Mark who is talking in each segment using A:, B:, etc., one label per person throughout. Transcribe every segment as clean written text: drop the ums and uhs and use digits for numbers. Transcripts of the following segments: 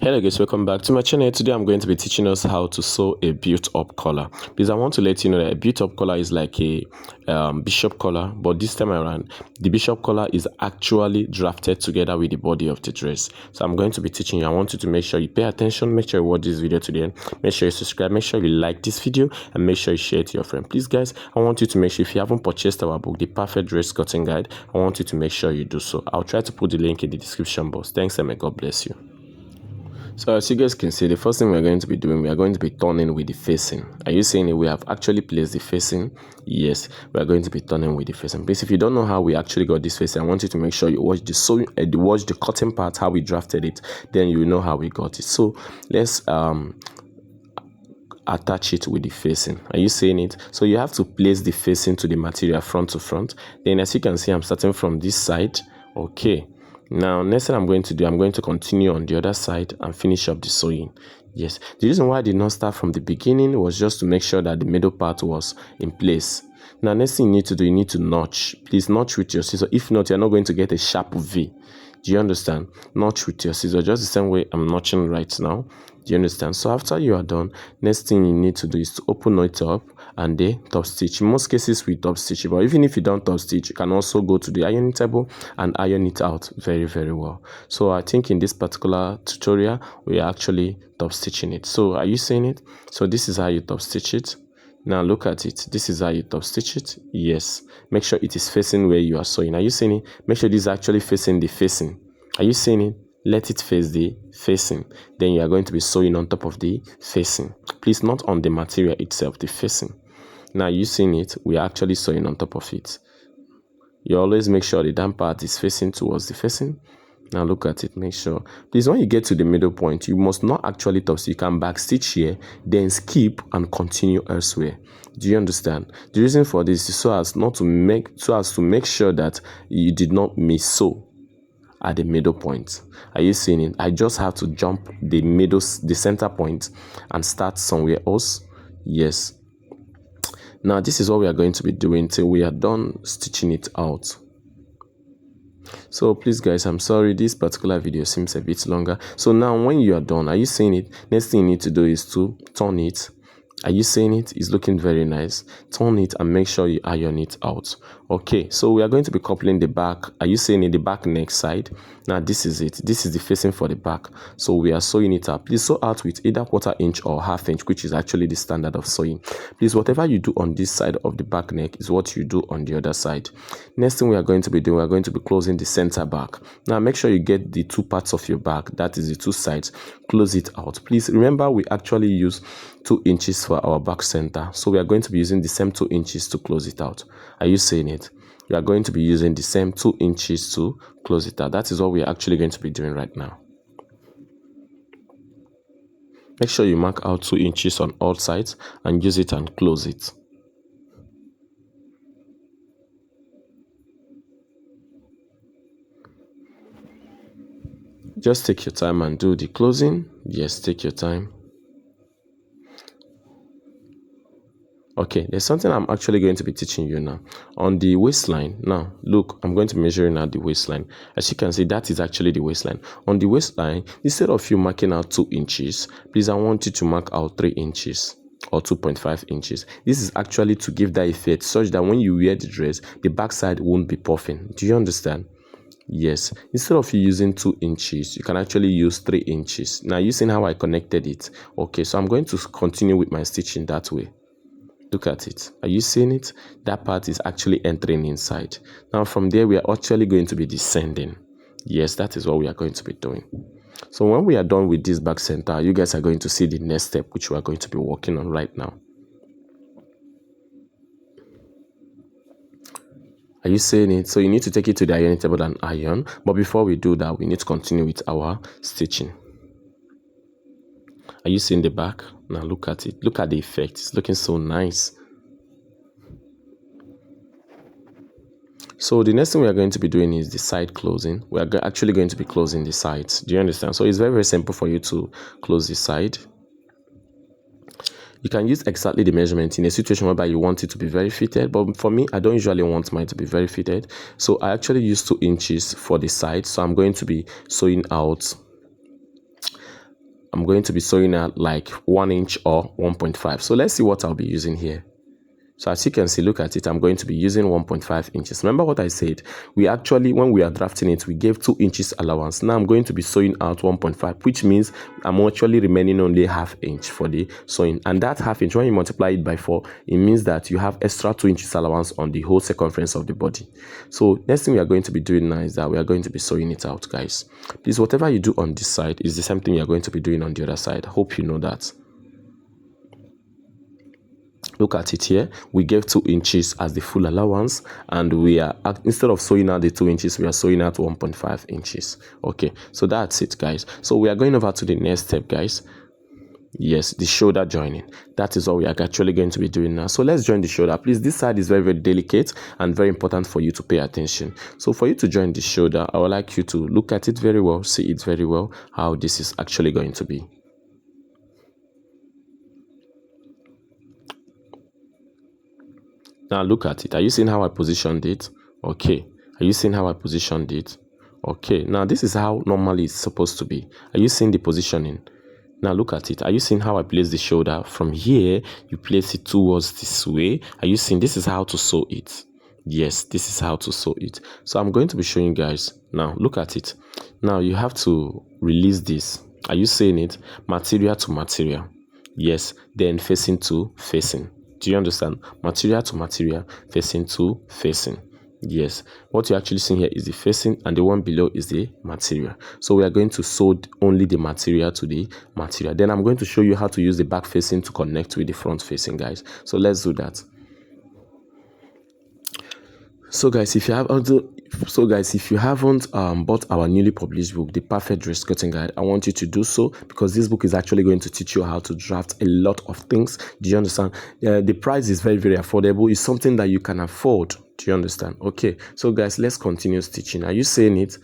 A: Hello guys, welcome back to my channel. Today I'm going to be teaching us how to sew a built-up collar. Because I want to let you know that a built-up collar is like a bishop collar, but this time around the bishop collar is actually drafted together with the body of the dress. So I'm going to be teaching you. I want you to make sure you pay attention, make sure you watch this video to the end, make sure you subscribe, make sure you like this video, and make sure you share it to your friend. Please guys, I want you to make sure if you haven't purchased our book, The Perfect Dress Cutting Guide, I want you to make sure you do so. I'll try to put the link in the description box. Thanks and may God bless you. So as you guys can see, the first thing we're going to be doing, we are going to be turning with the facing. Are you seeing it? We have actually placed the facing. Yes, we are going to be turning with the facing. Please, if you don't know how we actually got this facing, I want you to make sure you watch the sewing, watch the cutting part, how we drafted it. Then you know how we got it. So let's attach it with the facing. Are you seeing it? So you have to place the facing to the material front to front. Then as you can see, I'm starting from this side. Okay. Now, next thing I'm going to do, I'm going to continue on the other side and finish up the sewing. Yes, the reason why I did not start from the beginning was just to make sure that the middle part was in place. Now, next thing you need to do, you need to notch. Please notch with your scissors. If not, you're not going to get a sharp V. Do you understand? Notch with your scissors, just the same way I'm notching right now. Do you understand? So after you are done, next thing you need to do is to open it up and then top stitch. In most cases we top stitch, but even if you don't top stitch, you can also go to the ironing table and iron it out very well. So I think in this particular tutorial we are actually top stitching it. So are you seeing it? So this is how you top stitch it. Now look at it. This is how you top stitch it. Yes, make sure it is facing where you are sewing. Are you seeing it? Make sure this is actually facing the facing. Are you seeing it? Let it face the facing. Then you are going to be sewing on top of the facing. Please, not on the material itself, the facing. Now you seeing it? We are actually sewing on top of it. You always make sure the down part is facing towards the facing. Now look at it, make sure. Please, when you get to the middle point, you must not actually top stitch. You can back stitch here, then skip and continue elsewhere. Do you understand? The reason for this is so as to make sure that you did not miss sew at the middle point. Are you seeing it? I just have to jump the center point and start somewhere else. Yes. Now this is what we are going to be doing till we are done stitching it out. So please guys, I'm sorry this particular video seems a bit longer. So now when you are done, are you seeing it? Next thing you need to do is to turn it. Are you seeing it? It's looking very nice. Turn it and make sure you iron it out. Okay, so we are going to be coupling the back. Are you seeing it? The back neck side. Now this is it. This is the facing for the back. So we are sewing it up. Please sew out with either 1/4 inch or 1/2 inch, which is actually the standard of sewing. Please, whatever you do on this side of the back neck is what you do on the other side. Next thing we are going to be doing, we are going to be closing the center back. Now make sure you get the two parts of your back, that is the two sides. Close it out. Please remember we actually use 2 inches for our back center, so we are going to be using the same 2 inches to close it out. Are you seeing it? We are going to be using the same 2 inches to close it out. That is what we are actually going to be doing right now. Make sure you mark out 2 inches on all sides and use it and close it. Just take your time and do the closing. Yes, take your time. Okay, there's something I'm actually going to be teaching you now. On the waistline, now look, I'm going to be measuring out the waistline. As you can see, that is actually the waistline. On the waistline, instead of you marking out 2 inches, please, I want you to mark out 3 inches or 2.5 inches. This is actually to give that effect such that when you wear the dress, the backside won't be puffing. Do you understand? Yes, instead of you using 2 inches, you can actually use 3 inches. Now, you seen how I connected it? Okay, so I'm going to continue with my stitching that way. Look at it. Are you seeing it? That part is actually entering inside. Now from there, we are actually going to be descending. Yes, that is what we are going to be doing. So when we are done with this back center, you guys are going to see the next step, which we are going to be working on right now. Are you seeing it? So you need to take it to the ironing table and iron. But before we do that, we need to continue with our stitching. Are you seeing the back? Now look at it. Look at the effect. It's looking so nice. So the next thing we are going to be doing is the side closing. We are actually going to be closing the sides. Do you understand? So it's very simple for you to close the side. You can use exactly the measurement in a situation whereby you want it to be very fitted, but for me, I don't usually want mine to be very fitted. So I actually use 2 inches for the side. So I'm going to be sewing out I'm going to be sewing at like 1 inch or 1.5. So let's see what I'll be using here. So as you can see, look at it, I'm going to be using 1.5 inches. Remember what I said? We actually, when we are drafting it, we gave 2 inches allowance. Now I'm going to be sewing out 1.5, which means I'm actually remaining only ½ inch for the sewing. And that ½ inch, when you multiply it by 4, it means that you have extra 2 inches allowance on the whole circumference of the body. So next thing we are going to be doing now is that we are going to be sewing it out, guys. Please, whatever you do on this side is the same thing you're going to be doing on the other side. Hope you know that. Look at it here. We gave 2 inches as the full allowance, and we are, instead of sewing out the 2 inches, we are sewing out 1.5 inches. Okay, so that's it, guys. So we are going over to the next step, guys. Yes, the shoulder joining. That is what we are actually going to be doing now. So let's join the shoulder. Please, this side is very, very delicate and very important for you to pay attention. So for you to join the shoulder, I would like you to look at it very well, see it very well, how this is actually going to be. Now look at it. Are you seeing how I positioned it? Okay. Are you seeing how I positioned it? Okay. Now this is how normally it's supposed to be. Are you seeing the positioning? Now look at it. Are you seeing how I place the shoulder? From here, you place it towards this way. Are you seeing this is how to sew it? Yes, this is how to sew it. So I'm going to be showing you guys. Now look at it. Now you have to release this. Are you seeing it? Material to material. Yes, then facing to facing. Do you understand? Material to material, facing to facing. Yes, what you're actually seeing here is the facing, and the one below is the material. So we are going to sew only the material to the material. Then I'm going to show you how to use the back facing to connect with the front facing, guys. So let's do that. So guys, if you haven't bought our newly published book, The Perfect Dress Cutting Guide, I want you to do so, because this book is actually going to teach you how to draft a lot of things. Do you understand? The price is very, very affordable. It's something that you can afford. Do you understand? Okay, so guys, let's continue stitching. Are you seeing it?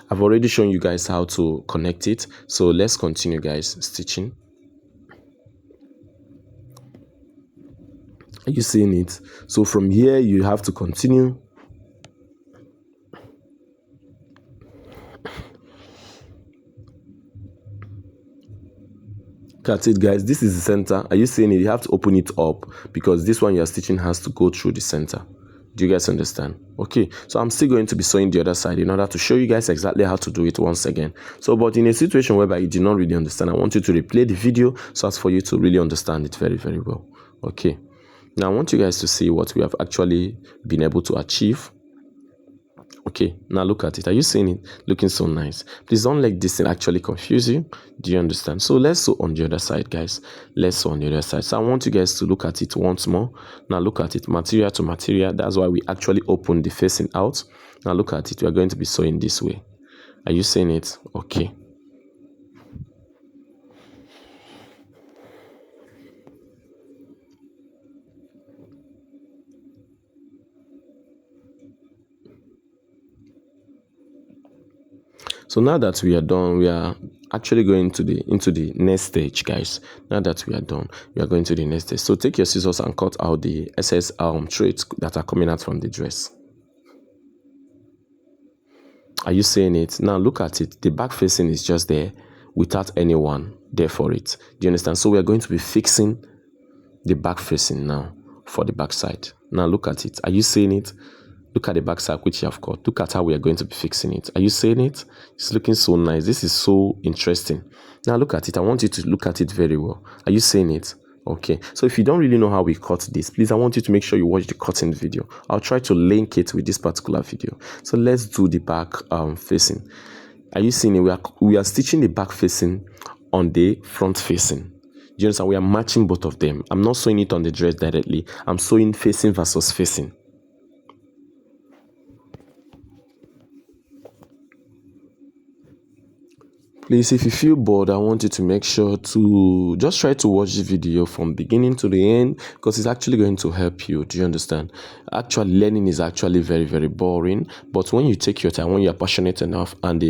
A: I've already shown you guys how to connect it. So let's continue, guys, stitching. Are you seeing it? So from here, you have to continue. Cut it, guys. This is the center. Are you seeing it? You have to open it up, because this one you're stitching has to go through the center. Do you guys understand? Okay, so I'm still going to be sewing the other side in order to show you guys exactly how to do it once again. So, but in a situation whereby you do not really understand, I want you to replay the video so as for you to really understand it very, very well. Okay, now I want you guys to see what we have actually been able to achieve. Okay, now look at it. Are you seeing it? Looking so nice. Please don't let this thing actually confuse you. Do you understand? So let's sew on the other side, guys. Let's sew on the other side. So I want you guys to look at it once more. Now look at it. Material to material. That's why we actually open the facing out. Now look at it. We are going to be sewing this way. Are you seeing it? Okay. So now that we are done, we are actually going into the next stage, guys. Now that we are done, we are going to the next stage. So take your scissors and cut out the excess threads that are coming out from the dress. Are you seeing it? Now look at it. The back facing is just there without anyone there for it. Do you understand? So we are going to be fixing the back facing now for the back side. Now look at it. Are you seeing it? Look at the back side which you have cut. Look at how we are going to be fixing it. Are you seeing it? It's looking so nice. This is so interesting. Now look at it. I want you to look at it very well. Are you seeing it? Okay. So if you don't really know how we cut this, please, I want you to make sure you watch the cutting video. I'll try to link it with this particular video. So let's do the back facing. Are you seeing it? We are stitching the back facing on the front facing. Do you understand? We are matching both of them. I'm not sewing it on the dress directly. I'm sewing facing versus facing. Please, if you feel bored, I want you to make sure to just try to watch the video from beginning to the end, because it's actually going to help you. Do you understand? Actually, learning is actually very, very boring. But when you take your time, when you're passionate enough and,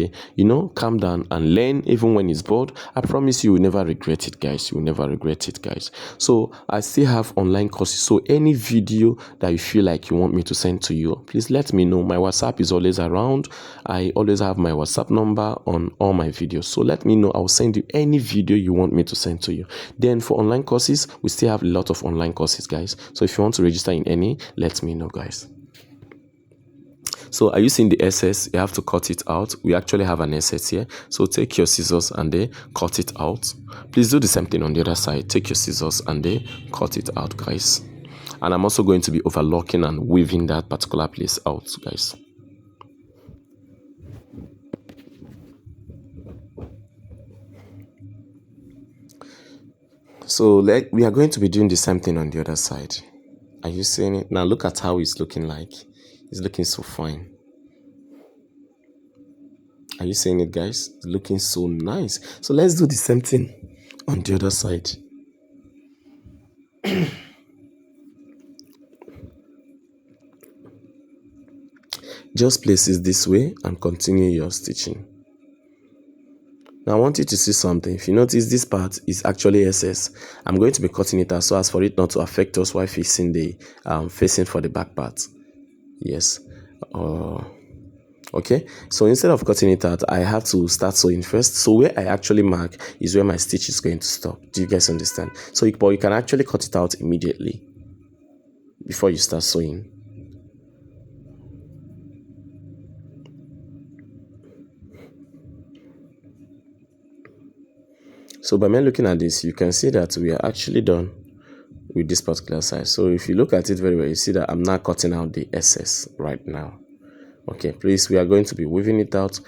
A: calm down and learn, even when it's bored, I promise you will never regret it, guys. You will never regret it, guys. So I still have online courses. So any video that you feel like you want me to send to you, please let me know. My WhatsApp is always around. I always have my WhatsApp number on all my videos. So let me know. I'll send you any video you want me to send to you. Then for online courses, we still have a lot of online courses, guys. So if you want to register in any, let me know, guys. So are you seeing the SS? You have to cut it out. We actually have an SS here. So take your scissors and then cut it out. Please do the same thing on the other side. Take your scissors and then cut it out, guys. And I'm also going to be overlocking and weaving that particular place out, guys. So we are going to be doing the same thing on the other side. Are you seeing it? Now look at how it's looking like. It's looking so fine. Are you seeing it, guys? It's looking so nice. So let's do the same thing on the other side. Just place it this way and continue your stitching. Now I want you to see something. If you notice, this part is actually SS. I'm going to be cutting it out so as for it not to affect us while facing the facing for the back part. Yes. Okay, so instead of cutting it out, I have to start sewing first. So where I actually mark is where my stitch is going to stop. Do you guys understand? So you can actually cut it out immediately before you start sewing. So by me looking at this, you can see that we are actually done with this particular size. So if you look at it very well, you see that I'm not cutting out the SS right now. Okay, please, we are going to be weaving it out.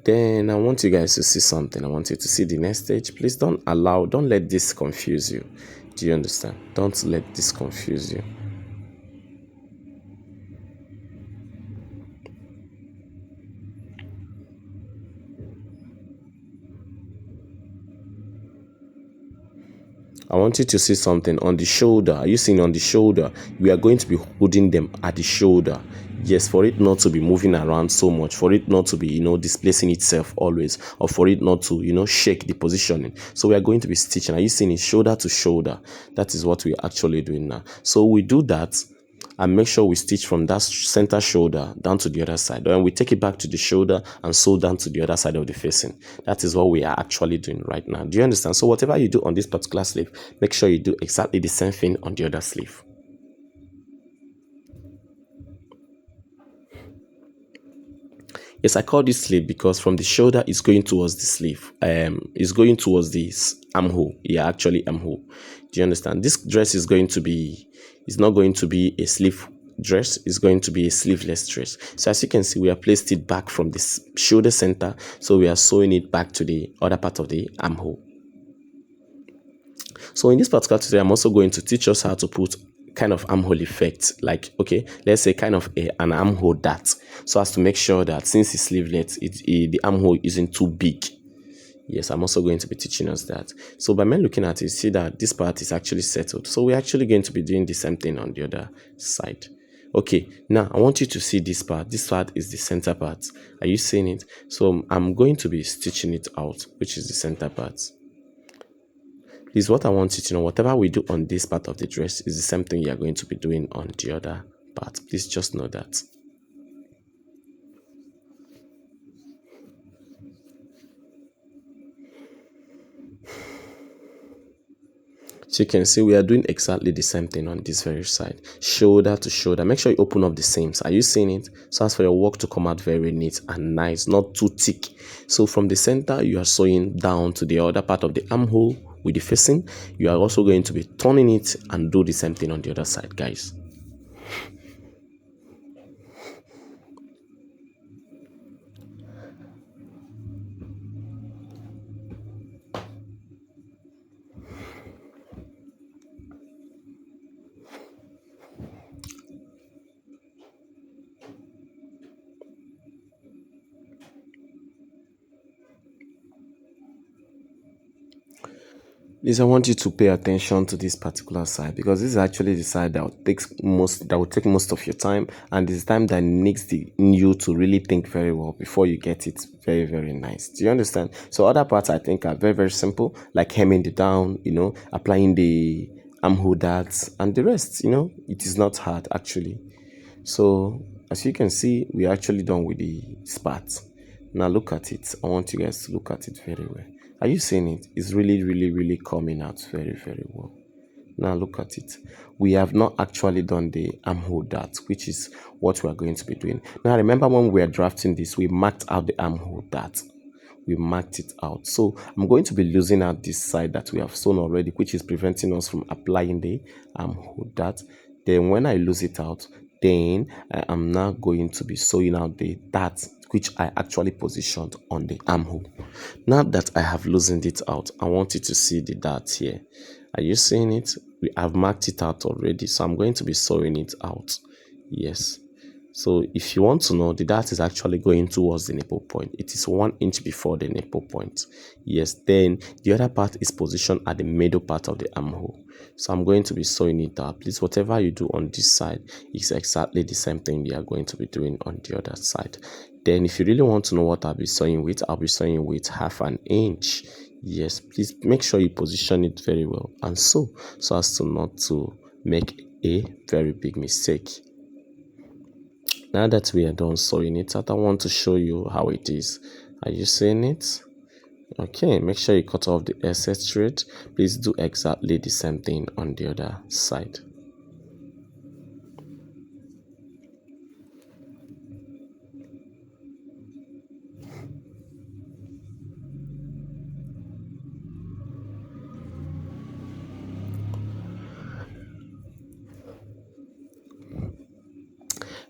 A: Then I want you guys to see something. I want you to see the next stage. Please don't let this confuse you. Do you understand? Don't let this confuse you. I want you to see something on the shoulder. Are you seeing on the shoulder? We are going to be holding them at the shoulder. Yes, for it not to be moving around so much, for it not to be, displacing itself always, or for it not to, shake the positioning. So we are going to be stitching. Are you seeing it shoulder to shoulder? That is what we're actually doing now. So we do that and make sure we stitch from that center shoulder down to the other side. Then we take it back to the shoulder and sew down to the other side of the facing. That is what we are actually doing right now. Do you understand? So whatever you do on this particular sleeve, make sure you do exactly the same thing on the other sleeve. Yes, I call this sleeve because from the shoulder it's going towards the sleeve. It's going towards this armhole. Yeah, actually armhole. Do you understand? This dress is going to be, it's not going to be a sleeve dress. It's going to be a sleeveless dress. So as you can see, we have placed it back from this shoulder center. So we are sewing it back to the other part of the armhole. So in this particular tutorial, I'm also going to teach us how to put kind of armhole effect, like, okay, let's say kind of an armhole dart, so as to make sure that since it's sleeveless, the armhole isn't too big. Yes, I'm also going to be teaching us that. So by me looking at it, see that this part is actually settled. So we're actually going to be doing the same thing on the other side. Okay, now I want you to see this part. This part is the center part. Are you seeing it? So I'm going to be stitching it out, which is the center part. Is what I want you to know. Whatever we do on this part of the dress is the same thing you are going to be doing on the other part. Please just know that. So you can see we are doing exactly the same thing on this very side, shoulder to shoulder. Make sure you open up the seams. Are you seeing it? So as for your work to come out very neat and nice, not too thick. So from the center, you are sewing down to the other part of the armhole with the facing. You are also going to be turning it and do the same thing on the other side, guys. Please, I want you to pay attention to this particular side, because this is actually the side that will take most of your time, and it's time that needs you to really think very well before you get it very, very nice. Do you understand? So other parts I think are very, very simple, like hemming the down, applying the armhole darts, and the rest, it is not hard actually. So as you can see, we're actually done with the spats. Now look at it. I want you guys to look at it very well. Are you seeing it? It's really coming out very well. Now look at it. We have not actually done the armhole dart, which is what we are going to be doing. Now remember when we were drafting this, we marked out the armhole dart. We marked it out. So I'm going to be losing out this side that we have sewn already, which is preventing us from applying the armhole dart. Then when I lose it out, then I am now going to be sewing out the dart which I actually positioned on the armhole. Now that I have loosened it out, I want you to see the dart here. Are you seeing it? We have marked it out already, so I'm going to be sewing it out. Yes. So if you want to know, the dart is actually going towards the nipple point. It is 1 inch before the nipple point. Yes, then the other part is positioned at the middle part of the armhole. So I'm going to be sewing it out. Please, whatever you do on this side is exactly the same thing we are going to be doing on the other side. Then if you really want to know what I'll be sewing with, I'll be sewing with 1/2 inch. Yes, please make sure you position it very well and so as to not to make a very big mistake. Now that we are done sewing it out, I want to show you how it is. Are you seeing it? Okay, make sure you cut off the excess thread. Please do exactly the same thing on the other side.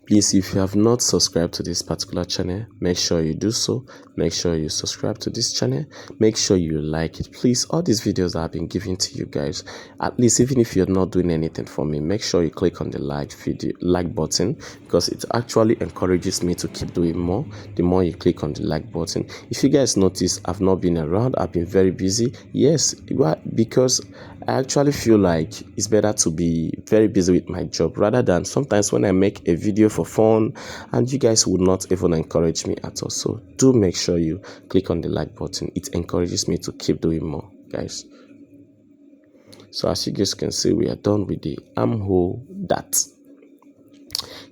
A: Please, if you have not subscribed to this particular channel, make sure you do so. Make sure you subscribe to this channel. Make sure you like it. Please, all these videos that I've been giving to you guys, at least even if you're not doing anything for me, make sure you click on the like button, because it actually encourages me to keep doing more. The more you click on the like button. If you guys notice, I've not been around. I've been very busy. Yes, because I actually feel like it's better to be very busy with my job rather than sometimes when I make a video for fun and you guys would not even encourage me at all. So do make sure you click on the like button. It encourages me to keep doing more, guys. So as you guys can see, we are done with the armhole dart.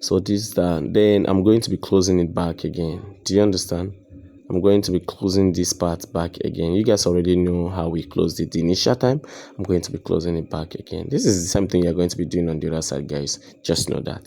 A: So this done. Then I'm going to be closing it back again. Do you understand? I'm going to be closing this part back again. You guys already know how we closed it the initial time. I'm going to be closing it back again. This is the same thing you're going to be doing on the other side, guys. Just know that.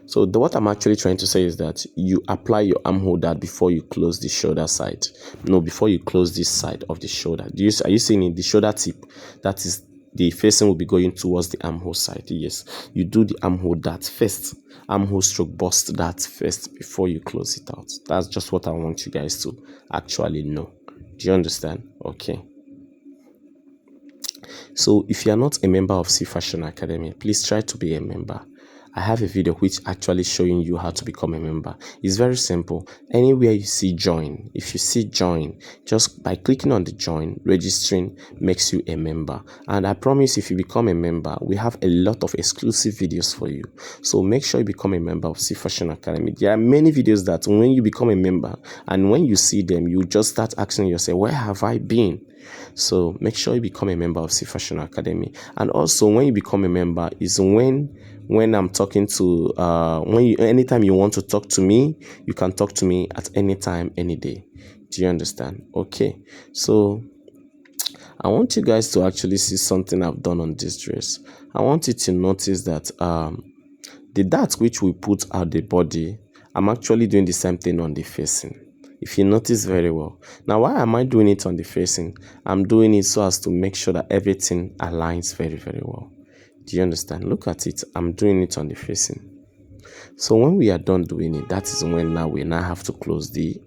A: So what I'm actually trying to say is that you apply your armhole dart before you close the shoulder side. No, before you close this side of the shoulder. Are you seeing it? The shoulder tip, that is the facing will be going towards the armhole side. Yes, you do the armhole dart first. Armhole stroke bust dart first before you close it out. That's just what I want you guys to actually know. Do you understand? Okay. So if you are not a member of Ceefashion Academy, please try to be a member. I have a video which actually showing you how to become a member. It's very simple. Anywhere you see join, if you see join, just by clicking on the join, registering makes you a member. And I promise if you become a member, we have a lot of exclusive videos for you. So make sure you become a member of Ceefashion Academy. There are many videos that when you become a member and when you see them, you just start asking yourself, where have I been? So make sure you become a member of Ceefashion Academy. And also when you become a member is when I'm talking to anytime you want to talk to me, you can talk to me at any time, any day. Do you understand? Okay. So I want you guys to actually see something I've done on this dress. I want you to notice that the dart which we put at the body, I'm actually doing the same thing on the facing. If you notice very well. Now, why am I doing it on the facing? I'm doing it so as to make sure that everything aligns very well. Do you understand? Look at it. I'm doing it on the facing. So when we are done doing it, that is when we now have to close the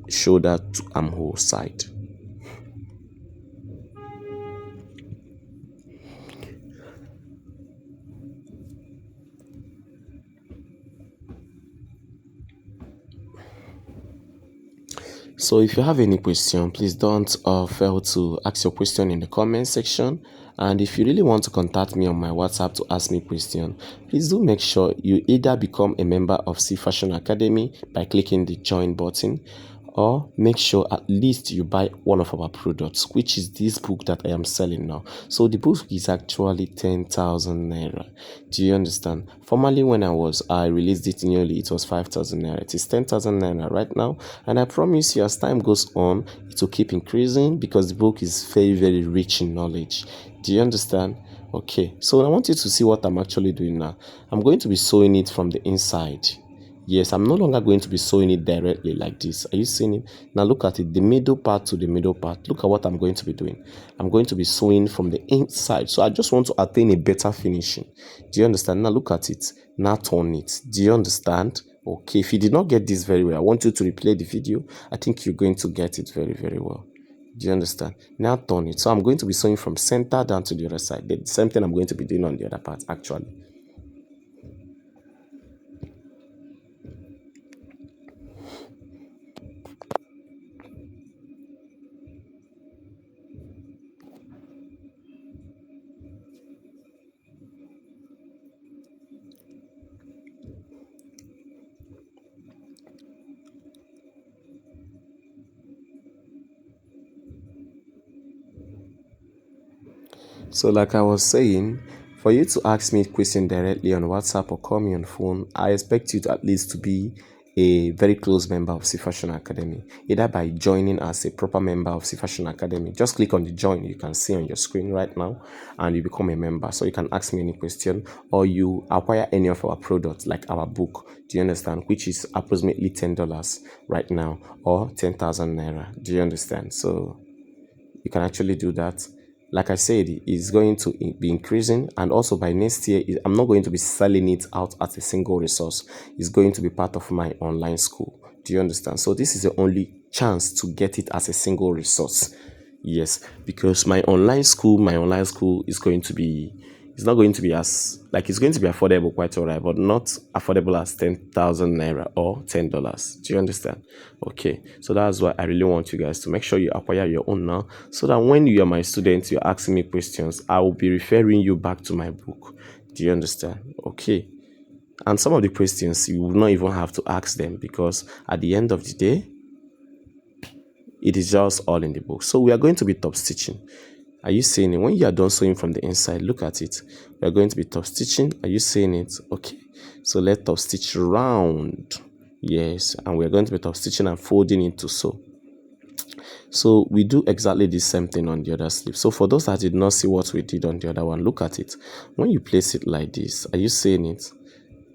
A: shoulder to armhole side. So if you have any question, please don't fail to ask your question in the comment section. And if you really want to contact me on my WhatsApp to ask me question, please do make sure you either become a member of Ceefashion Academy by clicking the join button, or make sure at least you buy one of our products, which is this book that I am selling now. So the book is actually 10,000 naira. Do you understand? Formerly, when I released it newly, it was 5,000 naira. It is 10,000 naira right now, and I promise you, as time goes on, it will keep increasing because the book is very, very rich in knowledge. Do you understand? Okay, so I want you to see what I'm actually doing now. I'm going to be sewing it from the inside. Yes, I'm no longer going to be sewing it directly like this. Are you seeing it? Now look at it, the middle part to the middle part. Look at what I'm going to be doing. I'm going to be sewing from the inside. So I just want to attain a better finishing. Do you understand? Now look at it. Now turn it. Do you understand? Okay, if you did not get this very well, I want you to replay the video. I think you're going to get it very, very well. Do you understand? Now turn it. So I'm going to be sewing from center down to the other side. The same thing I'm going to be doing on the other part actually. So like I was saying, for you to ask me a question directly on WhatsApp or call me on phone, I expect you to at least to be a very close member of Ceefashion Academy, either by joining as a proper member of Ceefashion Academy. Just click on the join you can see on your screen right now and you become a member. So you can ask me any question or you acquire any of our products like our book, do you understand, which is approximately $10 right now or 10,000 naira. Do you understand? So you can actually do that. Like I said, it's going to be increasing, and also by next year I'm not going to be selling it out as a single resource. It's going to be part of my online school. Do you understand? So this is the only chance to get it as a single resource. Yes, because my online school is going to be, it's not going to be as, like, it's going to be affordable, quite alright, but not affordable as 10,000 naira or $10. Do you understand? Okay, so that's why I really want you guys to make sure you acquire your own now, so that when you are my student, you're asking me questions, I will be referring you back to my book. Do you understand? Okay. And some of the questions you will not even have to ask them, because at the end of the day, it is just all in the book. So we are going to be top stitching. Are you seeing it? When you are done sewing from the inside, look at it. We are going to be top stitching. Are you seeing it? Okay. So let's top stitch round. Yes. And we are going to be top stitching and folding it to sew. So we do exactly the same thing on the other sleeve. So for those that did not see what we did on the other one, look at it. When you place it like this, are you seeing it?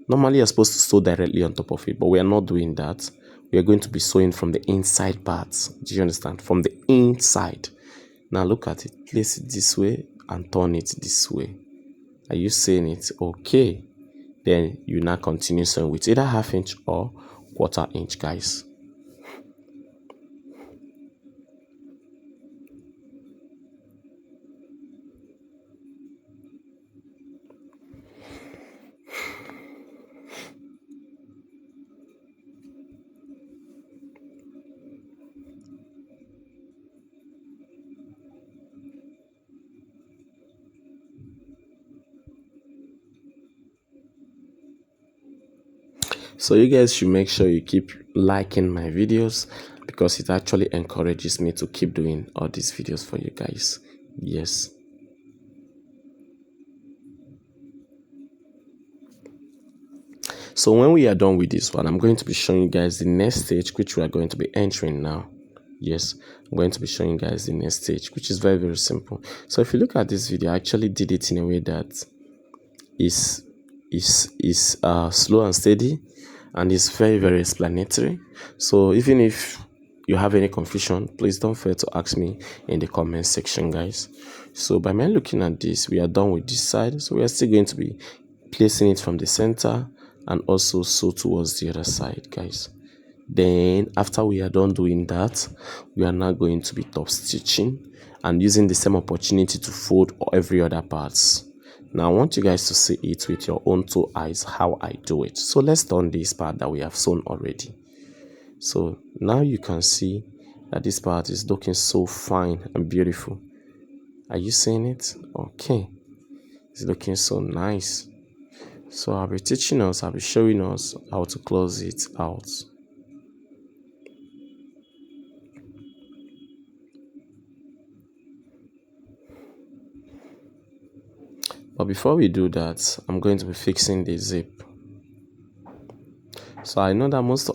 A: Normally you're supposed to sew directly on top of it, but we are not doing that. We are going to be sewing from the inside parts. Do you understand? From the inside. Now look at it. Place it this way and turn it this way. Are you seeing it? Okay. Then you now continue sewing with either ½ inch or quarter inch, guys. So you guys should make sure you keep liking my videos, because it actually encourages me to keep doing all these videos for you guys. Yes. So when we are done with this one, I'm going to be showing you guys the next stage, which we are going to be entering now. Yes, I'm going to be showing you guys the next stage, which is very, very simple. So if you look at this video, I actually did it in a way that is slow and steady, and it's very, very explanatory. So even if you have any confusion, please don't fail to ask me in the comment section, guys. So by me looking at this, we are done with this side. So we are still going to be placing it from the center and also sew towards the other side, guys. Then after we are done doing that, we are now going to be top stitching and using the same opportunity to fold every other parts. Now I want you guys to see it with your own two eyes how I do it. So let's turn this part that we have sewn already. So now you can see that this part is looking so fine and beautiful. Are you seeing it? Okay, it's looking so nice. So I'll be teaching us, I'll be showing us how to close it out. But before we do that, I'm going to be fixing the zip. So I know that almost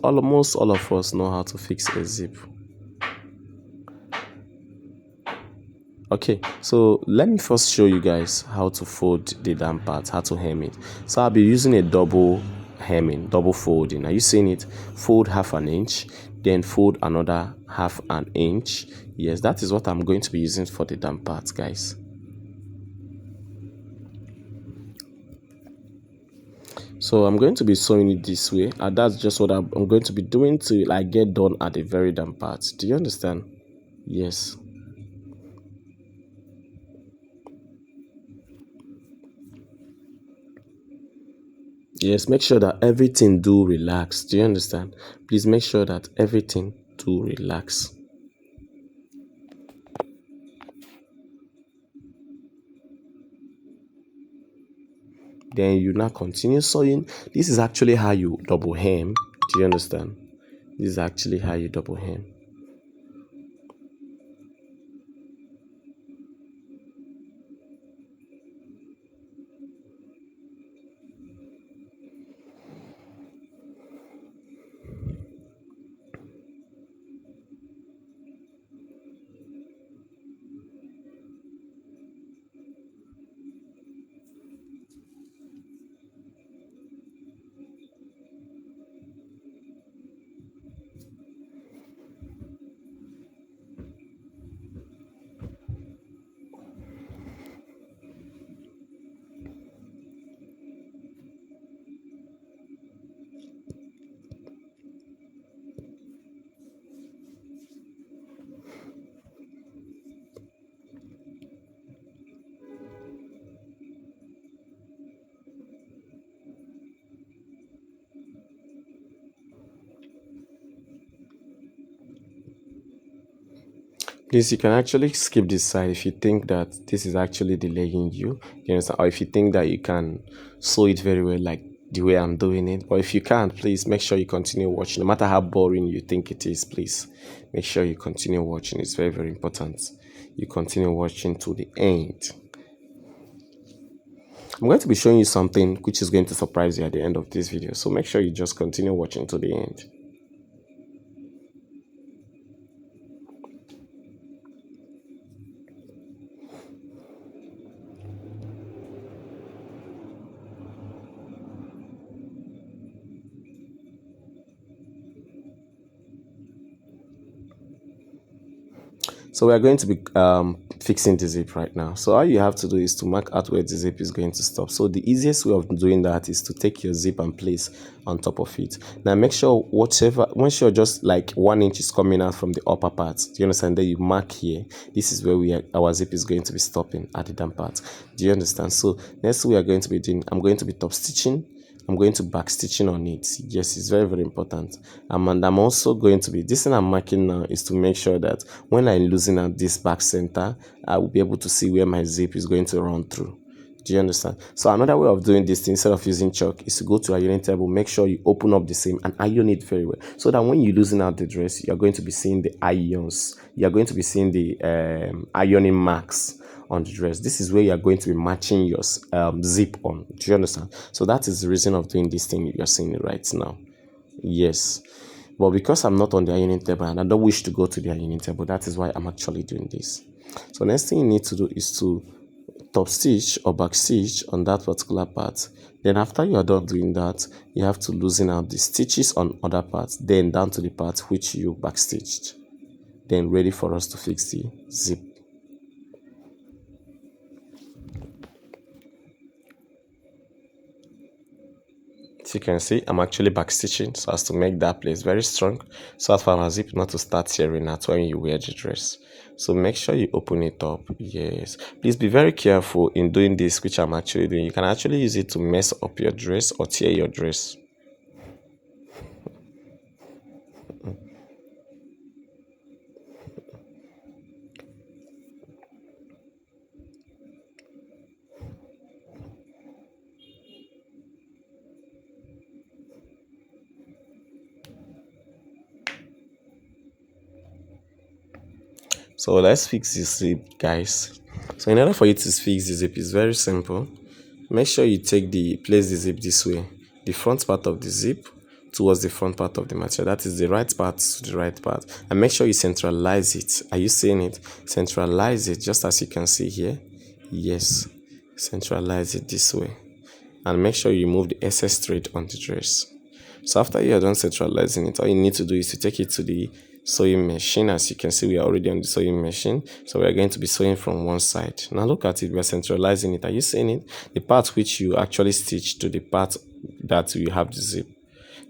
A: all of us know how to fix a zip. Okay, so let me first show you guys how to fold the damn part, how to hem it. So I'll be using a double hemming, double folding. Are you seeing it? Fold half an inch, then fold another half an inch. Yes, that is what I'm going to be using for the damn part, guys. So I'm going to be sewing it this way, and that's just what I'm going to be doing till I get done at the very damn part. Do you understand? Yes. Yes, make sure that everything do relax. Do you understand? Please make sure that everything do relax. Then you now continue sewing. This is actually how you double hem. Do you understand? This is actually how you double hem. Please, you can actually skip this side if you think that this is actually delaying you. You understand? Or if you think that you can sew it very well, like the way I'm doing it. But if you can't, please make sure you continue watching. No matter how boring you think it is, please make sure you continue watching. It's very, very important. You continue watching to the end. I'm going to be showing you something which is going to surprise you at the end of this video. So make sure you just continue watching to the end. So we are going to be fixing the zip right now. So all you have to do is to mark out where the zip is going to stop. So the easiest way of doing that is to take your zip and place on top of it. Now make sure once you're just like 1 inch is coming out from the upper part, do you understand? Then you mark here. This is where our zip is going to be stopping at the down part. Do you understand? So next we are going to be doing, I'm going to be top stitching. I'm going to back stitching on it. Yes, it's very, very important. And I'm also going to be, this thing I'm marking now is to make sure that when I'm losing out this back center, I will be able to see where my zip is going to run through. Do you understand? So another way of doing this instead of using chalk is to go to a ironing table, make sure you open up the seam and iron it very well. So that when you're losing out the dress, you're going to be seeing the irons. You're going to be seeing the ironing marks on the dress. This is where you're going to be matching your zip on. Do you understand? So that is the reason of doing this thing you're seeing it right now. Yes. But because I'm not on the ironing table and I don't wish to go to the ironing table, that is why I'm actually doing this. So next thing you need to do is to top stitch or back stitch on that particular part. Then after you are done doing that, you have to loosen out the stitches on other parts, then down to the part which you back stitched. Then ready for us to fix the zip. So you can see I'm actually back stitching so as to make that place very strong, so as for my zip not to start tearing out when you wear the dress. So make sure you open it up. Yes, please be very careful in doing this, which I'm actually doing. You can actually use it to mess up your dress or tear your dress. So let's fix this zip, guys. So in order for you to fix the zip, it's very simple. make sure you place the zip this way, the front part of the zip towards the front part of the material, that is the right part to the right part, and make sure you centralize it. Are you seeing it? Centralize it just as you can see here. Yes, centralize it this way, and make sure you remove the excess thread on the dress. So after you are done centralizing it, all you need to do is to take it to the sewing machine. As you can see, we are already on the sewing machine, so we are going to be sewing from one side. Now look at it, we are centralizing it. Are you seeing it? The part which you actually stitch to the part that you have the zip.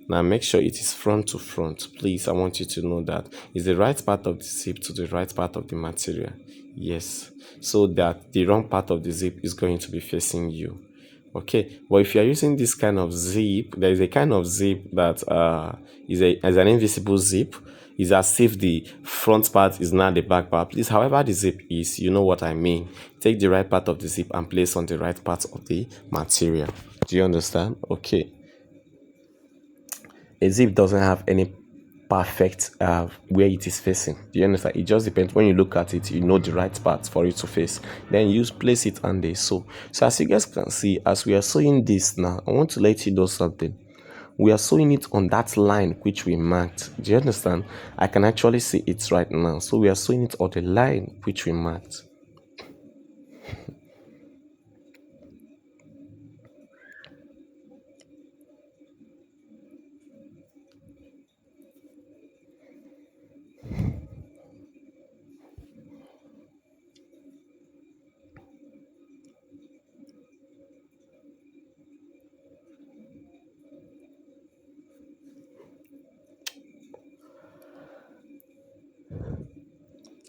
A: Now make sure it is front to front. Please, I want you to know that it's the right part of the zip to the right part of the material. Yes, so that the wrong part of the zip is going to be facing you. Okay, but if you are using this kind of zip, there is a kind of zip that is an invisible zip. It's as if the front part is not the back part. Please, however the zip is, you know what I mean. Take the right part of the zip and place on the right part of the material. Do you understand? Okay. A zip doesn't have any perfect where it is facing. Do you understand? It just depends. When you look at it, you know the right part for it to face. Then you place it and they sew. So as you guys can see, as we are sewing this now, I want to let you know something. We are sewing it on that line which we marked. Do you understand? I can actually see it right now. So we are sewing it on the line which we marked.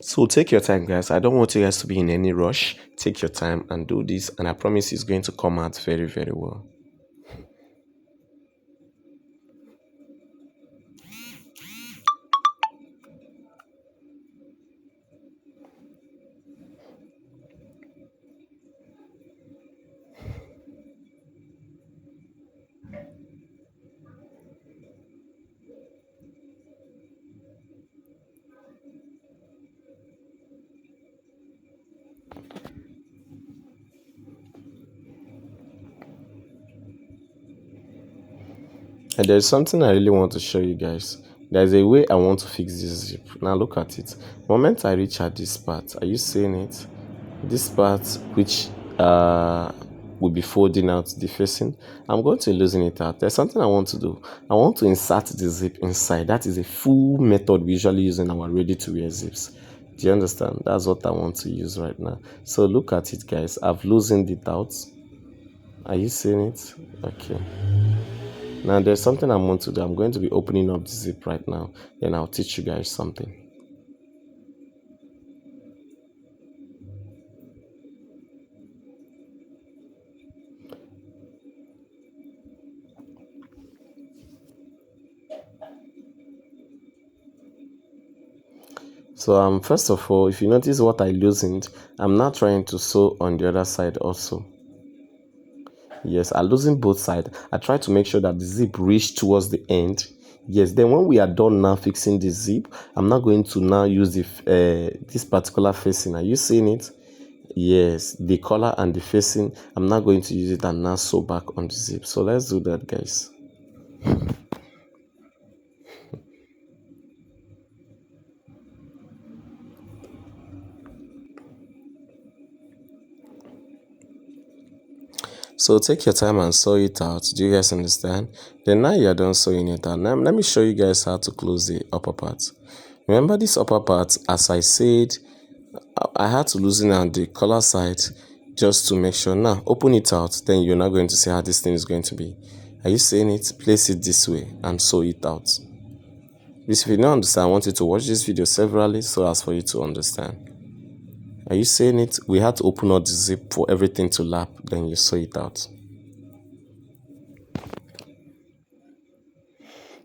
A: So take your time, guys. I don't want you guys to be in any rush. Take your time and do this, and I promise it's going to come out very, very well. And there's something I really want to show you guys. There's a way I want to fix this zip. Now look at it. The moment I reach at this part, are you seeing it? This part which will be folding out the facing, I'm going to loosen it out. There's something I want to do. I want to insert the zip inside. That is a full method we usually use in our ready to wear zips. Do you understand? That's what I want to use right now. So look at it, guys. I've loosened it out. Are you seeing it? Okay. Now there's something I want to do. I'm going to be opening up the zip right now. Then I'll teach you guys something. So first of all, if you notice what I loosened, I'm now trying to sew on the other side also. Yes, I loosened both sides. I try to make sure that the zip reach towards the end. Yes, then when we are done now fixing the zip, I'm not going to now use this particular facing. Are you seeing it? Yes, the collar and the facing, I'm not going to use it and now sew back on the zip. So let's do that, guys. So take your time and sew it out. Do you guys understand? Then now you're done sewing it out. Now let me show you guys how to close the upper part. Remember this upper part, as I said, I had to loosen out the collar side just to make sure. Now open it out, then you're not going to see how this thing is going to be. Are you seeing it? Place it this way and sew it out. If you don't understand, I want you to watch this video severally so as for you to understand. Are you seeing it? We had to open up the zip for everything to lap, then you sew it out.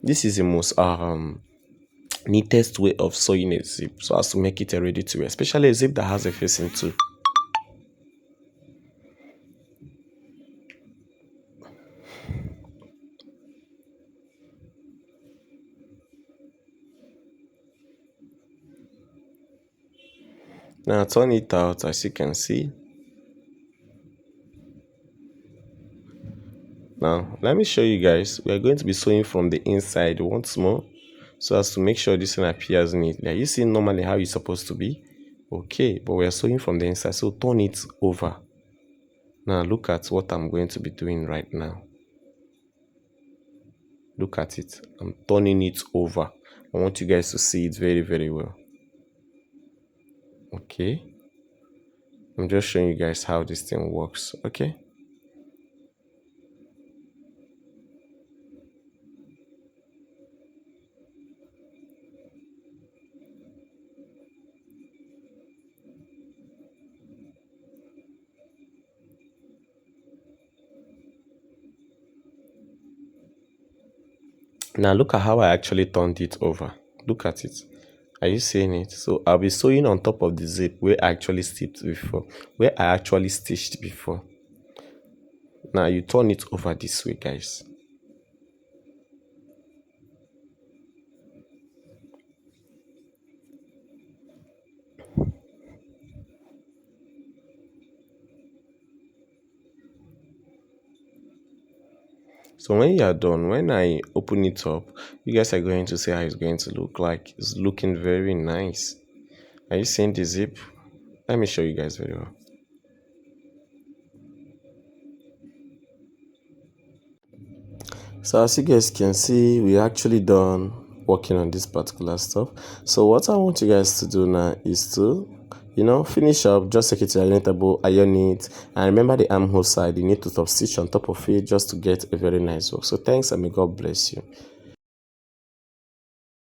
A: This is the most neatest way of sewing a zip so as to make it ready to wear, especially a zip that has a facing too. Now turn it out as you can see. Now let me show you guys. We are going to be sewing from the inside once more, so as to make sure this thing appears neatly. Are you seeing normally how it's supposed to be? Okay, but we are sewing from the inside, so turn it over. Now look at what I'm going to be doing right now. Look at it. I'm turning it over. I want you guys to see it very, very well. Okay, I'm just showing you guys how this thing works. Okay, now look at how I actually turned it over. Look at it. Are you seeing it? So I'll be sewing on top of the zip where I actually stitched before. Now you turn it over this way, guys. So when you are done, when I open it up, you guys are going to see how it's going to look like. It's looking very nice. Are you seeing the zip? Let me show you guys very well. So as you guys can see, we actually done working on this particular stuff. So what I want you guys to do now is to, finish up. Just take it to your iron table, iron it, and remember the armhole side. You need to top stitch on top of it just to get a very nice work. So thanks, and may God bless you.